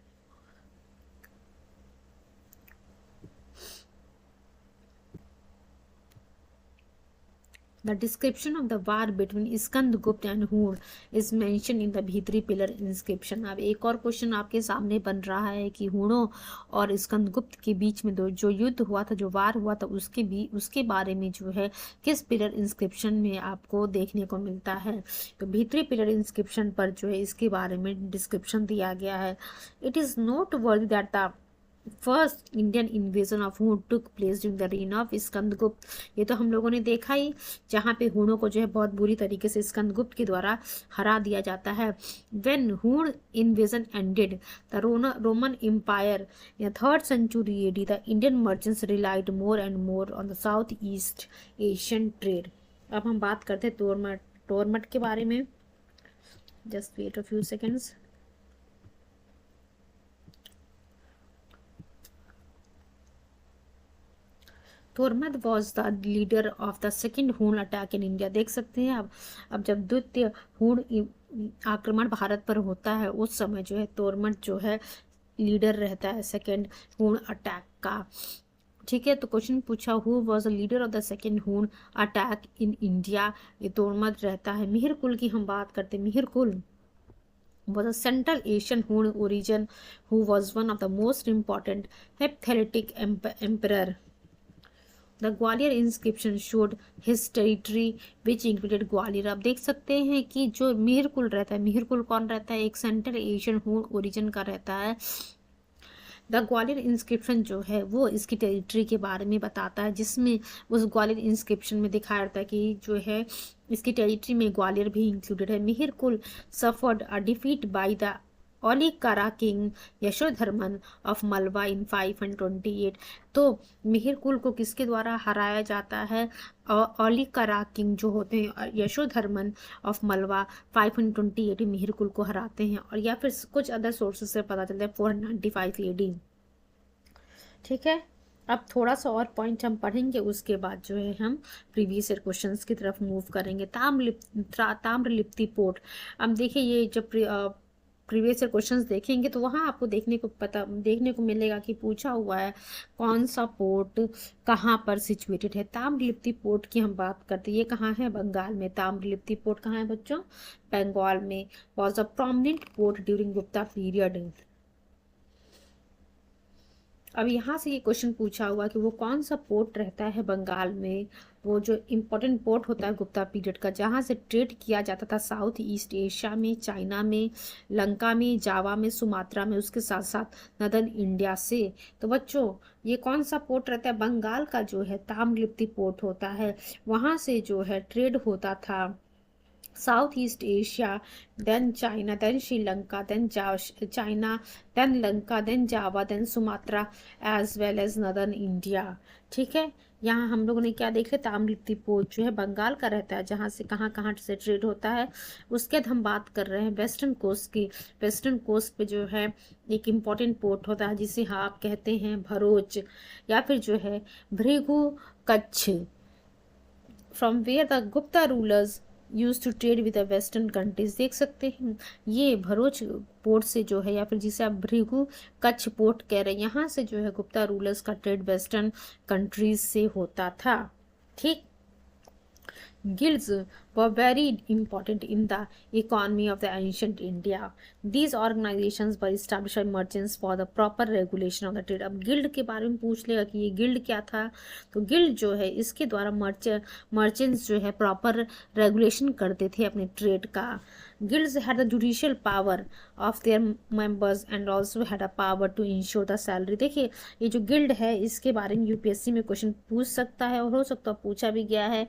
The description of the war between Skandgupta and Hoon is mentioned in the भीतरी पिलर इंस्क्रिप्शन। अब एक और क्वेश्चन आपके सामने बन रहा है कि हूणों और स्कंदगुप्त के बीच में जो युद्ध हुआ था, जो वार हुआ था, उसके बारे में जो है किस पिलर इंस्क्रिप्शन में आपको देखने को मिलता है? तो भीतरी पिलर इंस्क्रिप्शन पर जो है इसके बारे में डिस्क्रिप्शन दिया गया है। It is noteworthy that the first Indian invasion of Huna took place during the reign of Skandagupta. ये तो हम लोगों ने देखा ही, जहाँ पे हूणों को जो है बहुत बुरी तरीके से स्कंदगुप्त के द्वारा हरा दिया जाता है। When Huna invasion ended the Roman empire in third century AD, the Indian merchants relied more and more on the south east Asian trade. अब हम बात करते हैं तोरमठ के बारे में। Just wait a few seconds. Toramana was the leader of the second Huna attack in India. देख सकते हैं अब जब द्वितीय हूण आक्रमण भारत पर होता है उस समय जो है तोरमत जो है लीडर रहता है सेकेंड हूण अटैक का। ठीक है, तो क्वेश्चन पूछा who was the leader of the second Huna attack in India. ये तोरमत रहता है। मिहिर कुल की हम बात करते हैं। मिहिर कुल was a Central Asian Hun origin who was one of the most important Hephaestic emperor. The Gwalior inscription showed his territory which included Gwalior। अब देख सकते हैं कि जो मिहिर कुल रहता है, मिहिर कुल कौन रहता है? एक सेंट्रल एशियन हूण ओरिजिन का रहता है। द ग्वालियर इंस्क्रिप्शन जो है वो इसकी टेरिटरी के बारे में बताता है, जिसमें उस ग्वालियर इंस्क्रिप्शन में दिखाया जाता है कि जो है इसकी टेरिटरी में ग्वालियर भी इंक्लूडेड है। Mihirakula suffered a defeat by the Aulikara king Yashodharman of Malwa in 528। तो मिहिर कुल को किसके द्वारा हराया जाता है? ओलिकारा किंग जो होते हैं यशोधर्मन ऑफ मलवा 528 मिहिर कुल को हराते हैं, और या फिर कुछ अदर सोर्सेस से पता चलता है 495 एडी। ठीक है, अब थोड़ा सा और पॉइंट हम पढ़ेंगे, उसके बाद जो है हम प्रीवियस ईयर क्वेश्चंस की तरफ मूव करेंगे। ताम्रलिप्ति पोर्ट। अब देखिए ये जब प्रीवियस ईयर क्वेश्चंस देखेंगे तो वहाँ आपको देखने को मिलेगा कि पूछा हुआ है कौन सा पोर्ट कहाँ पर सिचुएटेड है। ताम्रलिप्ति पोर्ट की हम बात करते हैं, ये कहाँ है? बंगाल में। ताम्रलिप्ति पोर्ट कहाँ है बच्चों? बंगाल में। Was a prominent port during Gupta period. अब यहाँ से ये क्वेश्चन पूछा हुआ कि वो कौन सा पोर्ट रहता है बंगाल में, वो जो इम्पोर्टेंट पोर्ट होता है गुप्ता पीरियड का, जहाँ से ट्रेड किया जाता था साउथ ईस्ट एशिया में, चाइना में, लंका में, जावा में, सुमात्रा में, उसके साथ साथ नदर्न इंडिया से। तो बच्चों ये कौन सा पोर्ट रहता है? बंगाल का जो है ताम्रलिप्ति पोर्ट होता है। वहाँ से जो है ट्रेड होता था south east Asia, then China, then Sri Lanka, then China, then Lanka, then Java, then Sumatra as well as northern India. ठीक है, यहाँ हम लोगों ने क्या देख लिया? ताम्रलिप्ति पोर्ट जो है बंगाल का रहता है, जहाँ से कहाँ कहाँ से ट्रेड होता है। उसके बाद हम बात कर रहे हैं वेस्टर्न कोस्ट की। वेस्टर्न कोस्ट पे जो है एक इम्पॉर्टेंट पोर्ट होता है जिसे आप कहते हैं भरोच, या फिर जो है Bhrigu Kachchh. From where the Gupta rulers use to trade with the western countries. देख सकते हैं ये भरूच पोर्ट से जो है, या फिर जिसे आप भृगु कच्छ पोर्ट कह रहे हैं, यहाँ से जो है गुप्ता रूलर्स का ट्रेड वेस्टर्न कंट्रीज से होता था। ठीक। Guilds were very important in the economy of the ancient India. These organizations were established by merchants for the proper regulation of the trade. अब गिल्ड के बारे में पूछ लेगा कि ये गिल्ड क्या था, तो गिल्ड जो है इसके द्वारा मर्चेंट्स जो है प्रॉपर रेगुलेशन करते थे अपने ट्रेड का। Guilds had the judicial power of their members and also had a power to ensure the salary. देखिए ये जो गिल्ड है इसके बारे में यूपीएससी में क्वेश्चन पूछ सकता है, और हो सकता है पूछा भी गया है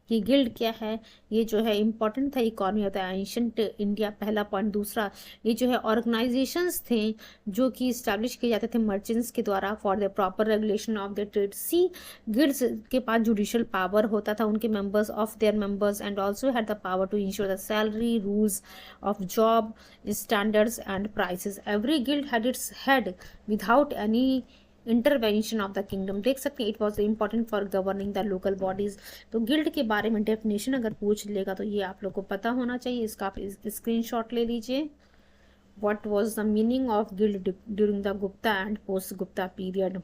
कि गिल्ड क्या है। ये जो है इम्पॉर्टेंट था economy of the ancient India, पहला पॉइंट। दूसरा, ये जो है ऑर्गेनाइजेशंस थे जो कि इस्टेब्लिश किए जाते थे मर्चेंट्स के द्वारा for the proper regulation of the trade. See, guilds के पास जुडिशियल पावर होता था, उनके members of their members and also had the power to ensure the salary, rules of job, standards and prices. Every guild had its head without any intervention of the kingdom. देख सकते हैं it was important for governing the local bodies. तो guild के बारे में definition अगर पूछ लेगा तो ये आप लोग को पता होना चाहिए, इसका आप स्क्रीनशॉट ले लीजिए। What was the meaning of guild during the Gupta and post Gupta period.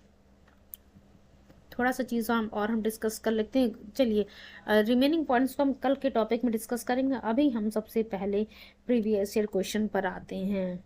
थोड़ा सा चीज़ हम डिस्कस कर लेते हैं। चलिए रिमेनिंग पॉइंट्स को हम कल के टॉपिक में डिस्कस करेंगे। अभी हम सबसे पहले प्रीवियस ईयर क्वेश्चन पर आते हैं।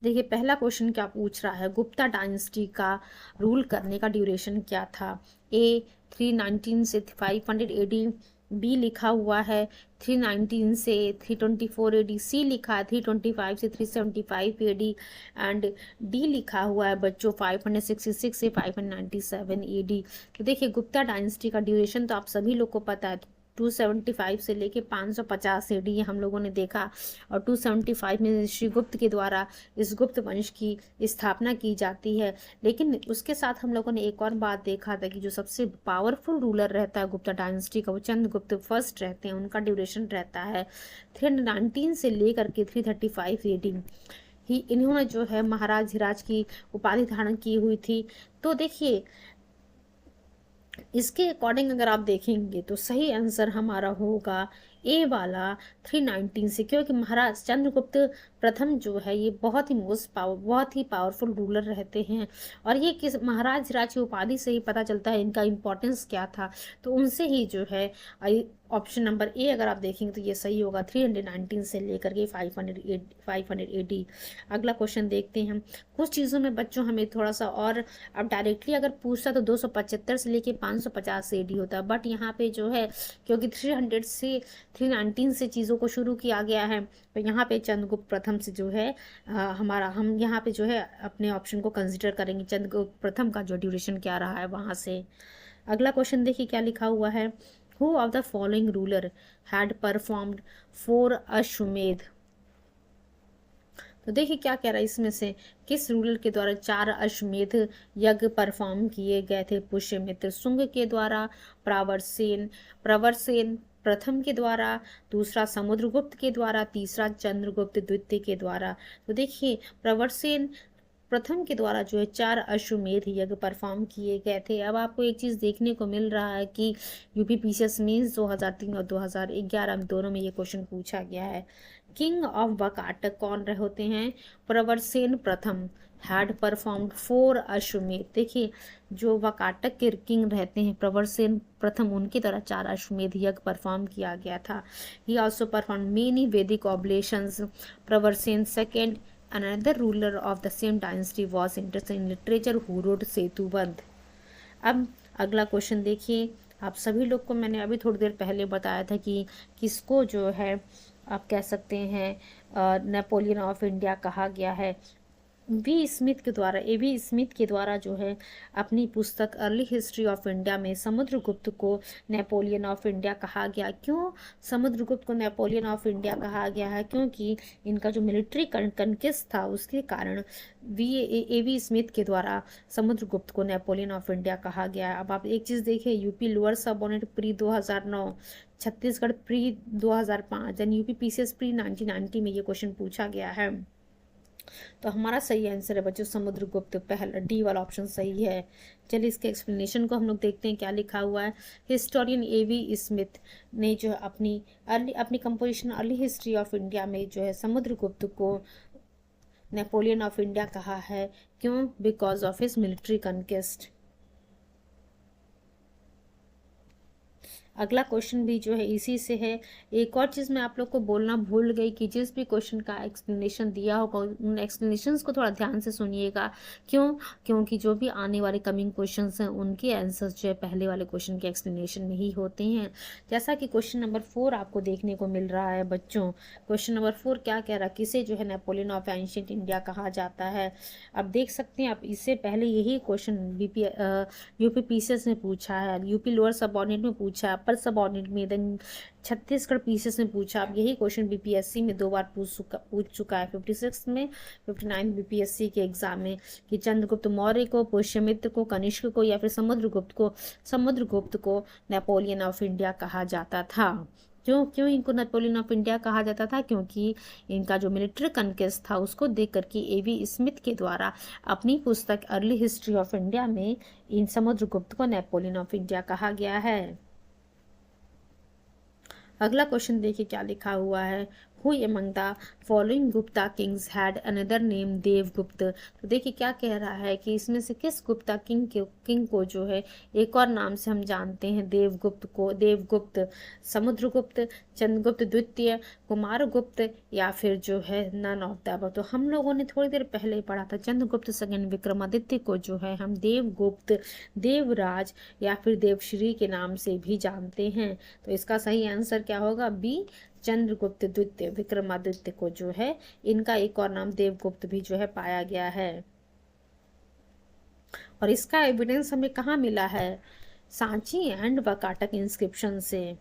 देखिए पहला क्वेश्चन क्या पूछ रहा है, गुप्ता डायनेस्टी का रूल करने का ड्यूरेशन क्या था। ए 319 से 500 एडी, बी लिखा हुआ है 319 से 324 एडी, सी लिखा है 325 से 375 एडी, एंड डी लिखा हुआ है बच्चों 566 से 597 एडी। तो देखिए गुप्ता डायनेस्टी का ड्यूरेशन तो आप सभी लोग को पता है, 275 से लेके 550 एडी हम लोगों ने देखा, और 275 में श्रीगुप्त के द्वारा इस गुप्त वंश की स्थापना की जाती है। लेकिन उसके साथ हम लोगों ने एक और बात देखा था कि जो सबसे पावरफुल रूलर रहता है गुप्ता डायनेस्टी का, वो चंद्रगुप्त फर्स्ट रहते हैं, उनका ड्यूरेशन रहता है 319 से लेकर के 335 एडी ही। इन्होंने जो है महाराज धीराज की उपाधि धारण की हुई थी। तो देखिए इसके अकॉर्डिंग अगर आप देखेंगे तो सही आंसर हमारा होगा ए वाला 319 से, क्योंकि महाराज चंद्रगुप्त प्रथम जो है ये बहुत ही पावरफुल रूलर रहते हैं, और ये किस महाराज धीराज की उपाधि से ही पता चलता है इनका इम्पोर्टेंस क्या था। तो उनसे ही जो है ऑप्शन नंबर ए अगर आप देखेंगे तो ये सही होगा 319 से लेकर के 580। अगला क्वेश्चन देखते हैं हम। कुछ चीज़ों में बच्चों हमें थोड़ा सा और, अब डायरेक्टली अगर पूछता तो 275 से लेके 550 एडी होता है, बट यहाँ पे जो है क्योंकि 300 से 319 से चीज़ों को शुरू किया गया है, तो यहाँ पे चंद्रगुप्त प्रथम से जो है हम यहाँ पे जो है अपने ऑप्शन को कंसिडर करेंगे, चंद्रगुप्त प्रथम का जो ड्यूरेशन क्या रहा है वहाँ से। अगला क्वेश्चन देखिए क्या लिखा हुआ है, who of the following ruler had performed 4 अश्वमेध। तो देखिए क्या कह रहा है इसमें से, किस रूलर के द्वारा 4 अश्वमेध यज्ञ परफॉर्म किए गए थे। पुष्यमित्र शुंग के द्वारा, प्रवरसेन प्रथम के द्वारा, दूसरा समुद्रगुप्त के द्वारा, तीसरा चंद्रगुप्त द्वितीय के द्वारा। तो देखिए प्रवरसेन प्रथम के द्वारा जो है 4 अश्वमेध यज्ञ परफॉर्म किए गए थे। अब आपको एक चीज़ देखने को मिल रहा है कि यूपी पीसीएस मींस 2003 और 2011 दोनों में ये क्वेश्चन पूछा गया है। किंग ऑफ वकाटक कौन रहे होते हैं, प्रवरसेन प्रथम हैड परफॉर्म्ड 4 अश्वमेध। देखिए जो वकाटक के किंग रहते हैं प्रवरसेन प्रथम, उनके द्वारा 4 अश्वमेध यज्ञ परफॉर्म किया गया था। ही ऑल्सो परफॉर्म मेनी वैदिक ऑब्लेशंस। Pravarasena second, another ruler of the same dynasty, was interested in literature who wrote सेतुबंध। अब अगला क्वेश्चन देखिए, आप सभी लोग को मैंने अभी थोड़ी देर पहले बताया था कि किसको जो है आप कह सकते हैं नेपोलियन ऑफ इंडिया कहा गया है। वी स्मिथ के द्वारा ए.वी. स्मिथ के द्वारा जो है अपनी पुस्तक अर्ली हिस्ट्री ऑफ इंडिया में समुद्रगुप्त को नेपोलियन ऑफ इंडिया कहा गया। क्यों समुद्रगुप्त को नेपोलियन ऑफ इंडिया कहा गया है? क्योंकि इनका जो मिलिट्री कनकिस्ट था उसके कारण ए.वी. स्मिथ के द्वारा समुद्रगुप्त को नेपोलियन ऑफ इंडिया कहा गया है। अब आप एक चीज़ देखिए, UP lower subordinate pre 2009, Chhattisgarh pre 2005, then UP PCS pre 1990 में ये क्वेश्चन पूछा गया है। तो हमारा सही आंसर है बच्चों समुद्रगुप्त, पहला डी वाला ऑप्शन सही है। चलिए इसके एक्सप्लेनेशन को हम लोग देखते हैं क्या लिखा हुआ है। Historian A.V.. स्मिथ ने जो है अपनी composition early history of India में जो है समुद्रगुप्त को नेपोलियन ऑफ इंडिया कहा है। क्यों? Because of his military कनकेस्ट। अगला क्वेश्चन भी जो है इसी से है। एक और चीज़ मैं आप लोग को बोलना भूल गई कि जिस भी क्वेश्चन का एक्सप्लेनेशन दिया होगा उन एक्सप्लेनेशंस को थोड़ा ध्यान से सुनिएगा। क्यों? क्योंकि जो भी आने वाले कमिंग क्वेश्चंस हैं उनके आंसर्स जो है पहले वाले क्वेश्चन के एक्सप्लेनेशन में ही होते हैं। जैसा कि क्वेश्चन नंबर 4 आपको देखने को मिल रहा है बच्चों। क्वेश्चन नंबर 4 क्या कह रहा है? किसे जो है नेपोलियन ऑफ एंशिएंट इंडिया कहा जाता है? अब देख सकते हैं आप, इससे पहले यही क्वेश्चन यूपी पीसीएस ने पूछा है, यूपी लोअर सबऑर्डिनेट में पूछा है, अपर सबऑर्डिनेट में, देन छत्तीसगढ़ पीसीएस में पूछा। अब यही क्वेश्चन बीपीएससी में 2 बार पूछ चुका है, 56 में, 59 बीपीएससी के एग्जाम में, कि चंद्रगुप्त मौर्य को, पुष्यमित्र को, कनिष्क को या फिर समुद्रगुप्त को नेपोलियन ऑफ इंडिया कहा जाता था। क्यों इनको नेपोलियन ऑफ इंडिया कहा जाता था? क्योंकि इनका जो मिलिट्री कनकेस्ट था उसको देख करके ए.वी. स्मिथ के द्वारा अपनी पुस्तक अर्ली हिस्ट्री ऑफ इंडिया में इन समुद्रगुप्त को नेपोलियन ऑफ इंडिया कहा गया है। अगला क्वेश्चन देखिए क्या लिखा हुआ है। Who among the following Gupta Kings had another name Devagupta? तो देखिए क्या कह रहा है कि इसमें से किस गुप्ता किंग को जो है एक और नाम से हम जानते हैं देवगुप्त, समुद्रगुप्त, चंद्रगुप्त द्वितीय, कुमारगुप्त, या फिर जो है नन ऑफ द अबव। तो हम लोगों ने थोड़ी देर पहले ही पढ़ा था चंद्रगुप्त सेकंड विक्रमादित्य को जो है हम देवगुप्त, देवराज या फिर देवश्री के नाम से भी जानते हैं। तो इसका सही आंसर क्या होगा? बी, चंद्रगुप्त द्वितीय विक्रमादित्य को जो है इनका एक और नाम देवगुप्त भी जो है पाया गया है। और इसका एविडेंस हमें कहाँ मिला है? सांची एंड वाकाटक इंस्क्रिप्शन से।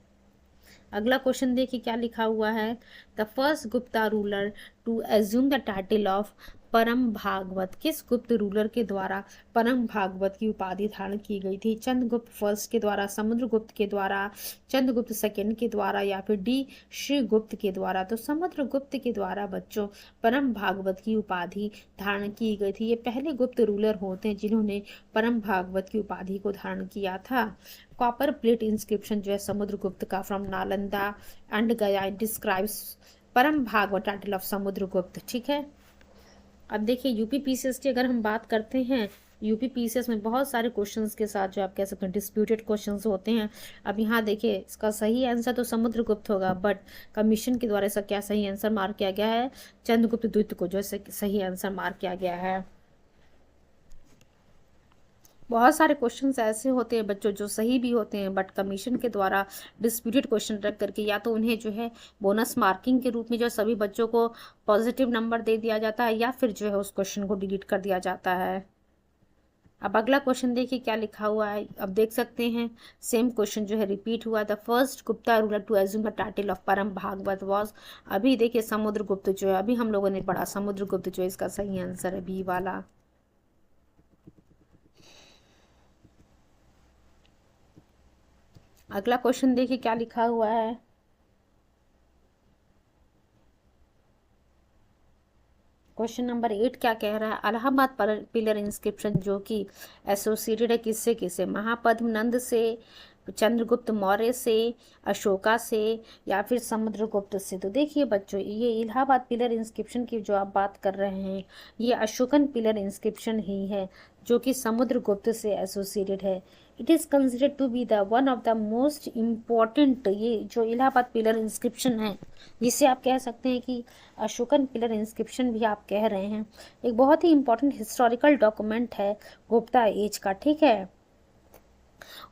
अगला क्वेश्चन देखिए क्या लिखा हुआ है। The first Gupta ruler to assume the title of Param Bhagwat, किस गुप्त रूलर के द्वारा परम भागवत की उपाधि धारण की गई थी? चंद्रगुप्त फर्स्ट के द्वारा, समुद्रगुप्त के द्वारा, चंद्रगुप्त सेकंड के द्वारा, या फिर डी श्रीगुप्त के द्वारा? तो समुद्रगुप्त के द्वारा बच्चों परम भागवत की उपाधि धारण की गई थी। ये पहले गुप्त रूलर होते हैं जिन्होंने परम भागवत की उपाधि को धारण किया था। कॉपर प्लेट इंस्क्रिप्शन जो है समुद्रगुप्त का फ्रॉम नालंदा एंड गया डिस्क्राइब्स परम भागवत टाइटल ऑफ समुद्रगुप्त। ठीक है, अब देखिए यूपी पीसीएस की अगर हम बात करते हैं, यूपी पीसीएस में बहुत सारे क्वेश्चंस के साथ जो आप कह सकते हैं डिस्प्यूटेड क्वेश्चंस होते हैं। अब यहाँ देखिए इसका सही आंसर तो समुद्रगुप्त होगा, बट कमीशन के द्वारा इसका क्या सही आंसर मार्क किया गया है? चंद्रगुप्त द्वितीय को जो सही आंसर मार्क किया गया है। बहुत सारे क्वेश्चंस ऐसे होते हैं बच्चों जो सही भी होते हैं, बट कमीशन के द्वारा डिस्प्यूटेड क्वेश्चन रख करके या तो उन्हें जो है बोनस मार्किंग के रूप में जो सभी बच्चों को पॉजिटिव नंबर दे दिया जाता है, या फिर जो है उस क्वेश्चन को डिलीट कर दिया जाता है। अब अगला क्वेश्चन देखिए क्या लिखा हुआ है। अब देख सकते हैं सेम क्वेश्चन जो है रिपीट हुआ। The first Gupta ruler to assume the title of Param Bhagwat was, अभी देखिए समुद्रगुप्त जो है, अभी हम लोगों ने पढ़ा समुद्रगुप्त जो है इसका सही आंसर है बी वाला। अगला क्वेश्चन देखिए क्या लिखा हुआ है। क्वेश्चन नंबर 8 क्या कह रहा है? इलाहाबाद पिलर इंस्क्रिप्शन जो कि एसोसिएटेड है किससे किससे? महापद्म नंद से, चंद्रगुप्त मौर्य से, अशोका से, या फिर समुद्रगुप्त से? तो देखिए बच्चों ये इलाहाबाद पिलर इंस्क्रिप्शन की जो आप बात कर रहे हैं ये अशोकन पिलर इंस्क्रिप्शन ही है जो कि समुद्रगुप्त से एसोसिएटेड है। It is considered to be the one of the most important, ये जो इलाहाबाद पिलर इंस्क्रिप्शन है जिसे आप कह सकते हैं कि अशोकन पिलर इंस्क्रिप्शन भी आप कह रहे हैं, एक बहुत ही इम्पॉर्टेंट हिस्टोरिकल डॉक्यूमेंट है गुप्ता एज का। ठीक है,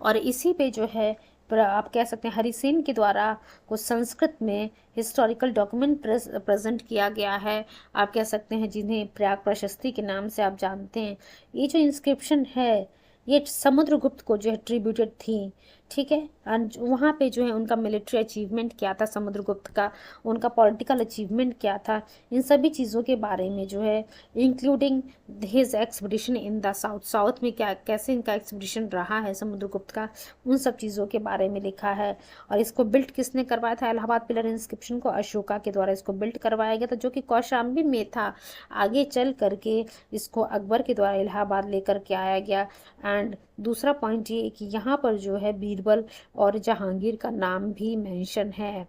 और इसी पे जो है आप कह सकते हैं हरिसेन के द्वारा कुछ संस्कृत में हिस्टोरिकल डॉक्यूमेंट प्रेजेंट किया गया है, आप कह सकते हैं, जिन्हें प्रयाग प्रशस्ति के नाम से आप जानते हैं। ये जो इंस्क्रिप्शन है ये समुद्रगुप्त को जो है ट्रिब्यूटेड थी, ठीक है। एंड वहाँ पे जो है उनका मिलिट्री अचीवमेंट क्या था समुद्रगुप्त का, उनका पॉलिटिकल अचीवमेंट क्या था, इन सभी चीज़ों के बारे में जो है, including his expedition in the south, south में क्या कैसे इनका एक्सपीडिशन रहा है समुद्रगुप्त का, उन सब चीज़ों के बारे में लिखा है। और इसको बिल्ड किसने करवाया था, इलाहाबाद पिलर इंस्क्रिप्शन को अशोका के द्वारा इसको बिल्ड करवाया गया था, जो कि कौशाम्बी में था। आगे चल करके इसको अकबर के द्वारा इलाहाबाद लेकर के आया गया। एंड दूसरा पॉइंट ये कि यहाँ पर जो है बीरबल और जहांगीर का नाम भी मेंशन है,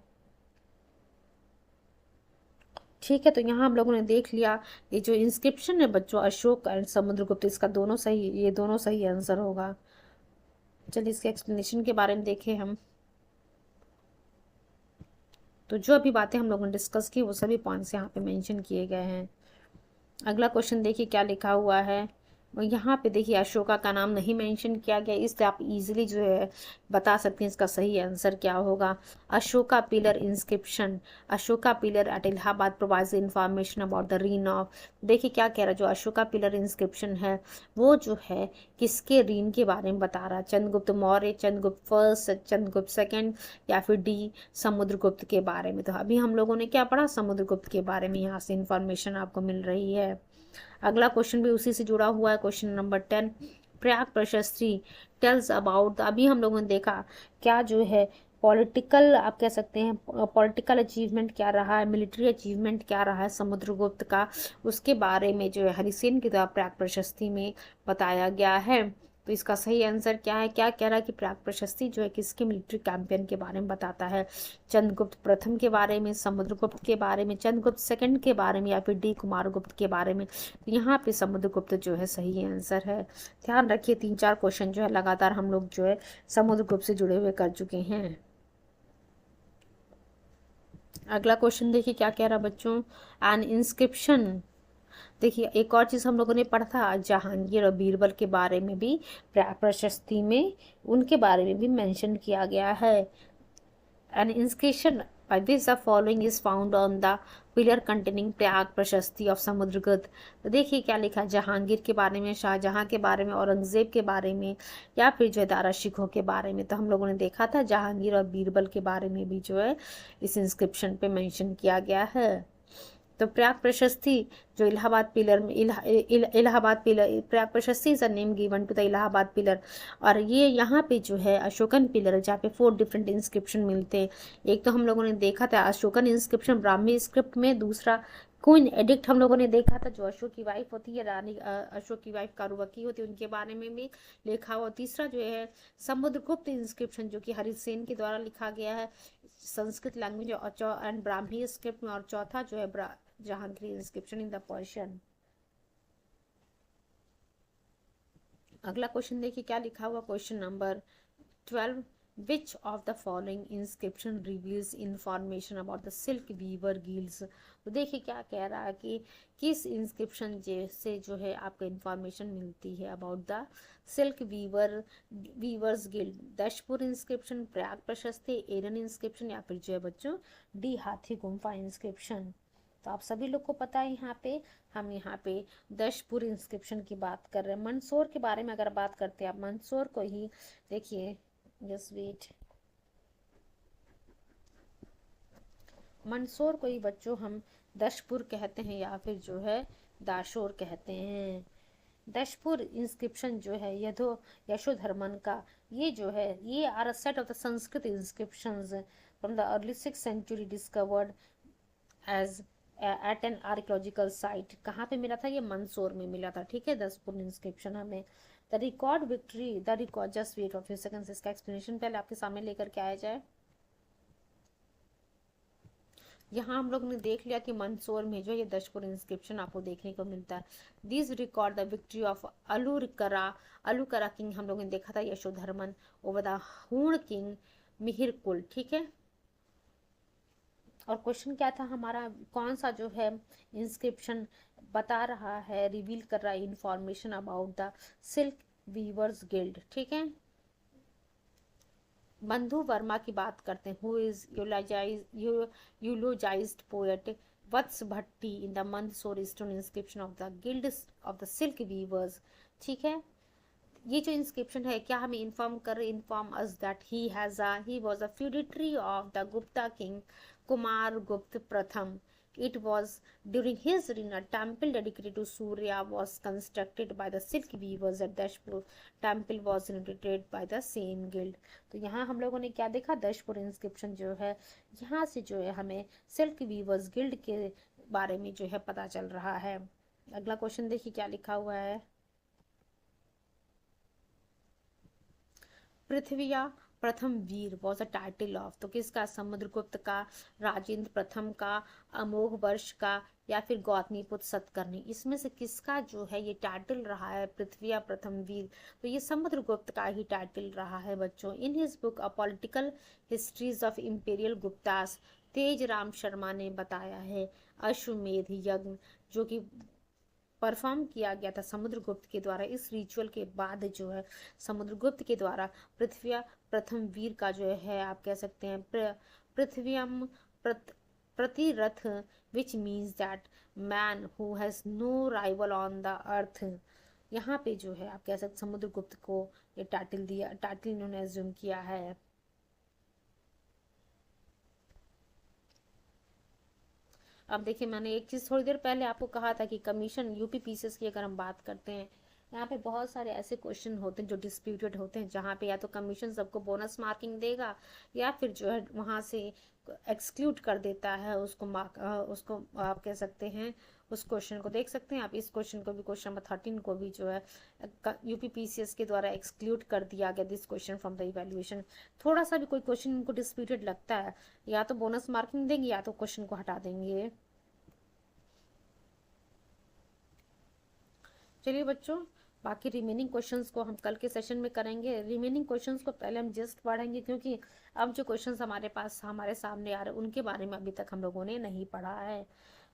ठीक है। तो यहाँ हम लोगों ने देख लिया ये जो इंस्क्रिप्शन है बच्चों, अशोक एंड समुद्रगुप्त, इसका दोनों सही, ये दोनों सही आंसर होगा। चलिए इसके एक्सप्लेनेशन के बारे में देखें हम। तो जो अभी बातें हम लोगों ने डिस्कस की वो सभी पॉइंट्स यहाँ पे मेंशन किए गए हैं। अगला क्वेश्चन देखिए क्या लिखा हुआ है। यहाँ पे देखिए अशोका का नाम नहीं मेंशन किया गया, इससे आप इजीली जो है बता सकते हैं इसका सही आंसर क्या होगा। Ashoka pillar inscription, Ashoka pillar at Allahabad provides information about the reign of, देखिए क्या कह रहा है, जो अशोका पिलर इंस्क्रिप्शन है वो जो है किसके रीन के बारे में बता रहा है, चंद्रगुप्त मौर्य, चंद्रगुप्त फर्स्ट, चंद्रगुप्त सेकंड, या फिर डी समुद्रगुप्त के बारे में। तो अभी हम लोगों ने क्या पढ़ा, समुद्रगुप्त के बारे में यहाँ से इंफॉर्मेशन आपको मिल रही है। अगला क्वेश्चन भी उसी से जुड़ा हुआ है, क्वेश्चन नंबर 10, प्रयाग प्रशस्ति टेल्स अबाउट, अभी हम लोगों ने देखा क्या जो है पॉलिटिकल, आप कह सकते हैं पॉलिटिकल अचीवमेंट क्या रहा है, मिलिट्री अचीवमेंट क्या रहा है समुद्रगुप्त का, उसके बारे में जो है हरिसेन के द्वारा प्रयाग प्रशस्ति में बताया गया है। तो इसका सही आंसर क्या है, क्या कह रहा है कि प्रयाग प्रशस्ति जो है किसके मिलिट्री कैंपेन के बारे में बताता है, चंद्रगुप्त प्रथम के बारे में, समुद्रगुप्त के बारे में, चंद्रगुप्त सेकंड के बारे में, या फिर डी कुमारगुप्त के बारे में। तो यहाँ पे समुद्रगुप्त जो है सही आंसर है। ध्यान रखिए 3-4 क्वेश्चन जो है लगातार हम लोग जो है समुद्रगुप्त से जुड़े हुए कर चुके हैं। अगला क्वेश्चन देखिए क्या कह रहा है बच्चों, एन इंस्क्रिप्शन, देखिए एक और चीज़ हम लोगों ने पढ़ा था जहांगीर और बीरबल के बारे में भी प्रयाग प्रशस्ति में उनके बारे में भी मेंशन किया गया है। N inscription by which the following is found on the pillar containing Prayag प्रशस्ति ऑफ समुद्रगुप्त। तो देखिए क्या लिखा, जहांगीर के बारे में, शाहजहां के बारे में, औरंगजेब के बारे में, या फिर जो है दारा शिकोह के बारे में। तो हम लोगों ने देखा था जहांगीर और बीरबल के बारे में भी जो है इस इंस्क्रिप्शन पे मेंशन किया गया है। तो प्रयाग प्रशस्ति जो इलाहाबाद पिलर में, Allahabad pillar, Prayag Prashasti is a name given to the Allahabad pillar. और ये यहाँ पे जो है अशोकन पिलर जहाँ पे 4 डिफरेंट इंस्क्रिप्शन मिलते हैं। एक तो हम लोगों ने देखा था अशोकन इंस्क्रिप्शन ब्राह्मी स्क्रिप्ट में, दूसरा क्वीन एडिक्ट हम लोगों ने देखा था जो अशोक की वाइफ होती है, रानी अशोक की वाइफ कारुवकी होती है, उनके बारे में भी लिखा हुआ। तीसरा जो है समुद्रगुप्त इंस्क्रिप्शन जो कि हरिसेन के द्वारा लिखा गया है Sanskrit language and Brahmi script में, और चौथा जो है Jahangir inscription in the Persian. अगला क्वेश्चन देखिए क्या लिखा हुआ, question number 12, which of the following inscription reveals information about the silk weaver guilds. तो देखिए क्या कह रहा है कि किस इंस्क्रिप्शन से जो है आपको इंफॉर्मेशन मिलती है about the silk weavers guild, Dashpur inscription, Prayag Prashasti, Eran inscription, या फिर जो है बच्चों डी हाथी गुम्फा इंस्क्रिप्शन। तो आप सभी लोग को पता है हम यहाँ पे दशपुर इंस्क्रिप्शन की बात कर रहे हैं। मंदसौर के बारे में अगर बात करते हैं आप, मंदसौर को ही देखिए, जस्ट वेट, मंदसौर को ही बच्चों हम दशपुर कहते हैं या फिर जो है दाशोर कहते हैं। दशपुर इंस्क्रिप्शन जो है यशोधर्मन का, ये जो है ये are a set of the Sanskrit inscriptions from the early 6th century discovered as at an archaeological site. कहाँ पे मिला था, ये मंदसौर में मिला था, ठीक है। दशपुर इंस्क्रिप्शन हमें the record victory, the record, just weight of few seconds, इसका एक्सप्लेनेशन पहले आपके सामने लेकर के आया जाए। यहाँ हम लोग ने देख लिया कि मंदसौर में जो ये दशपुर इंस्क्रिप्शन आपको देखने को मिलता है। This record the victory of Aulikara king, हम लोगों ने देखा था Yashodharman over the Huna king Mihirakula, ठीक है। और क्वेश्चन क्या था हमारा, कौन सा जो है इंस्क्रिप्शन बता रहा है, रिवील कर रहा है information about the silk weavers guild, ठीक है। बंधु वर्मा की बात करते हैं, who is eulogized poet Vatsa Bhatti in the Mandsaur stone inscription of the guild of the silk weavers. ठीक है, ये जो इंस्क्रिप्शन है क्या हमें inform us that he was a feudatory of the Gupta king Kumara Gupta प्रथम। It was during his reign a temple dedicated to Surya was constructed by the silk weavers at Dashpur. Temple was inhabited by the same guild. तो यहाँ हम लोगों ने क्या देखा, Dashpur inscription जो है यहाँ से जो है हमें सिल्क वीवर्स गिल्ड के बारे में जो है पता चल रहा है। अगला क्वेश्चन देखिए क्या लिखा हुआ है। पृथ्विया प्रथम वीर वॉज अ टाइटल ऑफ, तो किसका, समुद्रगुप्त का, राजेंद्र प्रथम का, अमोघ वर्ष का, या फिर गौतमीपुत्र सतकर्णी, इसमें से किसका जो है ये टाइटल रहा है पृथ्विया प्रथम वीर, तो ये समुद्रगुप्त का ही टाइटल रहा है बच्चों। In his book a political histories of imperial Guptas Tej Ram Sharma ने बताया है अश्वमेध यज्ञ जो कि परफॉर्म किया गया था समुद्रगुप्त के द्वारा, इस रिचुअल के बाद जो है समुद्रगुप्त के द्वारा पृथ्वी प्रथम वीर का जो है आप कह सकते हैं Prithvyam Pratiratha which means that man who has no rival on the earth. यहाँ पे जो है आप कह सकते समुद्रगुप्त को ये टाइटल इन्होंने एज्यूम किया है। अब देखिए मैंने एक चीज़ थोड़ी देर पहले आपको कहा था कि कमीशन यूपी पीसीएस की अगर हम बात करते हैं, यहाँ पे बहुत सारे ऐसे क्वेश्चन होते हैं जो डिस्प्यूटेड होते हैं, जहाँ पे या तो कमीशन सबको बोनस मार्किंग देगा या फिर जो है वहाँ से एक्सक्लूड कर देता है उसको उसको आप कह सकते हैं उस क्वेश्चन को देख सकते हैं आप। इस क्वेश्चन को भी, क्वेश्चन नंबर 13 को भी जो है यूपी पीसीएस के द्वारा एक्सक्लूड कर दिया गया this question from the evaluation. थोड़ा सा भी कोई क्वेश्चन उनको डिस्प्यूटेड लगता है या तो बोनस मार्किंग देंगे या तो क्वेश्चन को हटा देंगे। चलिए बच्चों, बाकी रिमेनिंग क्वेश्चंस को हम कल के सेशन में करेंगे। रिमेनिंग क्वेश्चंस को पहले हम जस्ट पढ़ेंगे क्योंकि अब जो क्वेश्चंस हमारे पास हमारे सामने आ रहे हैं उनके बारे में अभी तक हम लोगों ने नहीं पढ़ा है।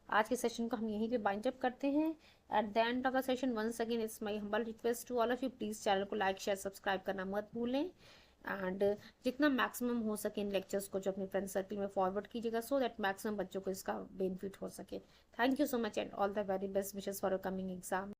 आज के सेशन को हम यहीं पे बाइंड अप करते हैं। At the end of the session once again it's my humble request to all of you, please channel को लाइक शेयर सब्सक्राइब करना मत भूलें एंड जितना मैक्सिमम हो सके इन लेक्चर्स को जो अपने फ्रेंड सर्कल में फॉरवर्ड कीजिएगा सो दैट मैक्सिमम बच्चों को इसका बेनिफिट हो सके। Thank you so much and all the very best wishes for your coming exam.